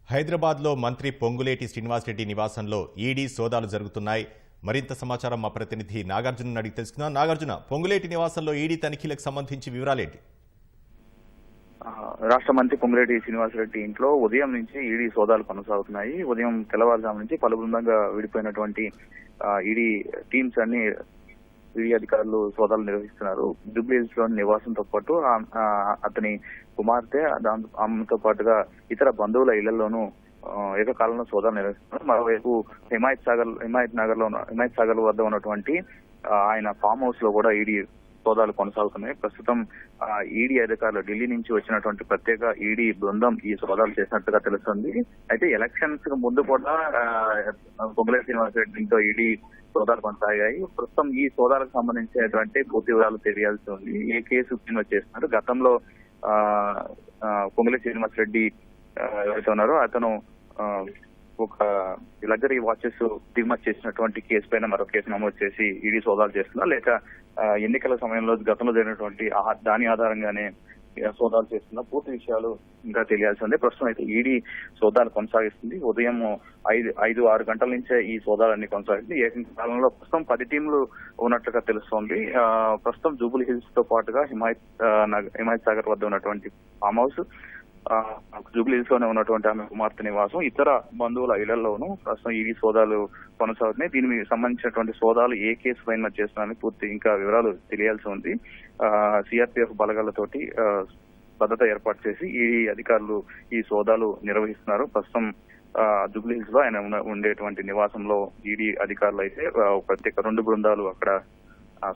హైదరాబాద్లో మంత్రి పొంగులేటి శ్రీనివాసరెడ్డి నివాసంలో ఈడీ సోదాలు జరుగుతున్నాయి. మరింత సమాచారం మా ప్రతినిధి నాగార్జున అడిగి తెలుసుకుందాం. నాగార్జున, పొంగులేటి నివాసంలో ఈడీ తనిఖీలకు సంబంధించి వివరాలేంటి? రాష్ట్ర మంత్రి పొంగులేటి శ్రీనివాసరెడ్డి ఇంట్లో ఉదయం నుంచి ఈడీ సోదాలు కొనసాగుతున్నాయి. ఉదయం తెల్లవారుజాము నుంచి పలు బృందంగా విడిపోయినటువంటి ఈడీ టీమ్స్ అన్ని ఈడీ అధికారులు సోదాలు నిర్వహిస్తున్నారు. జూబ్లీహిల్స్ లోని నివాసంతో పాటు అతని కుమార్తె ఆమెతో పాటుగా ఇతర బంధువుల ఇళ్లలోనూ ఏకకాలంలో సోదాలు నిర్వహిస్తున్నారు. మరోవైపు హిమాయత్ నగర్ వద్ద ఉన్నటువంటి ఆయన ఫామ్ హౌస్ లో కూడా ఈడీ సోదాలు కొనసాగుతున్నాయి. ప్రస్తుతం ఈడీ అధికారులు ఢిల్లీ నుంచి వచ్చినటువంటి ప్రత్యేక ఈడీ బృందం ఈ సోదాలు చేసినట్టుగా తెలుస్తుంది. అయితే ఎలక్షన్స్ కు ముందు కూడా పొంగులేటి శ్రీనివాసరెడ్డితో ఈడీ సోదాలు కొనసాగాయి. ప్రస్తుతం ఈ సోదాలకు సంబంధించినటువంటి పూర్తి వివరాలు తెలియాల్సి ఉంది. ఏ కేసు చేస్తున్నారు? గతంలో పొంగులేటి శ్రీనివాసరెడ్డి ఎవరైతే ఉన్నారో అతను ఒక లగ్జరీ వాచెస్ దిగుమతి చేసినటువంటి కేసు పైన మరో కేసు నమోదు చేసి ఈడీ సోదాలు చేస్తున్నా, లేక ఎన్నికల సమయంలో గతంలో జరిగినటువంటి దాని ఆధారంగానే సోదాలు చేస్తున్నా, పూర్తి విషయాలు ఇంకా తెలియాల్సి ఉంది. ప్రస్తుతం అయితే ఈడీ సోదాలు కొనసాగిస్తుంది. ఉదయం 5-6 గంటల నుంచే ఈ సోదాలన్నీ కొనసాగుతుంది. ఏకకాలంలో ప్రస్తుతం 10 టీంలు ఉన్నట్లుగా తెలుస్తోంది. ప్రస్తుతం జూబ్లీ హిల్స్ తో పాటుగా హిమాయత్ సాగర్ వద్ద ఉన్నటువంటి ఫామ్ హౌస్, జూబ్లీ హిల్స్ లోనే ఉన్నటువంటి ఆమె కుమార్తె నివాసం, ఇతర బంధువుల ఇళ్లలోనూ ప్రస్తుతం ఈడీ సోదాలు కొనసాగుతున్నాయి. దీనికి సంబంధించినటువంటి సోదాలు ఏ కేసు పైన చేస్తున్నారని పూర్తి ఇంకా వివరాలు తెలియాల్సి ఉంది. సిఆర్పీఎఫ్ బలగాలతోటి భద్రత ఏర్పాటు చేసి ఈడీ అధికారులు ఈ సోదాలు నిర్వహిస్తున్నారు. ప్రస్తుతం జూబ్లీ హిల్స్ లో ఆయన ఉండేటువంటి నివాసంలో ఈడీ అధికారులు అయితే ప్రత్యేక 2 బృందాలు అక్కడ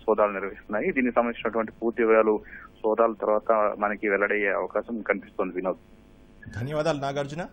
సోదాలు నిర్వహిస్తున్నాయి. దీనికి సంబంధించినటువంటి పూర్తి వివరాలు సోదాల తర్వాత మనకి వెల్లడయ్యే అవకాశం కనిపిస్తోంది. వినోద్, ధన్యవాదాలు నాగార్జున.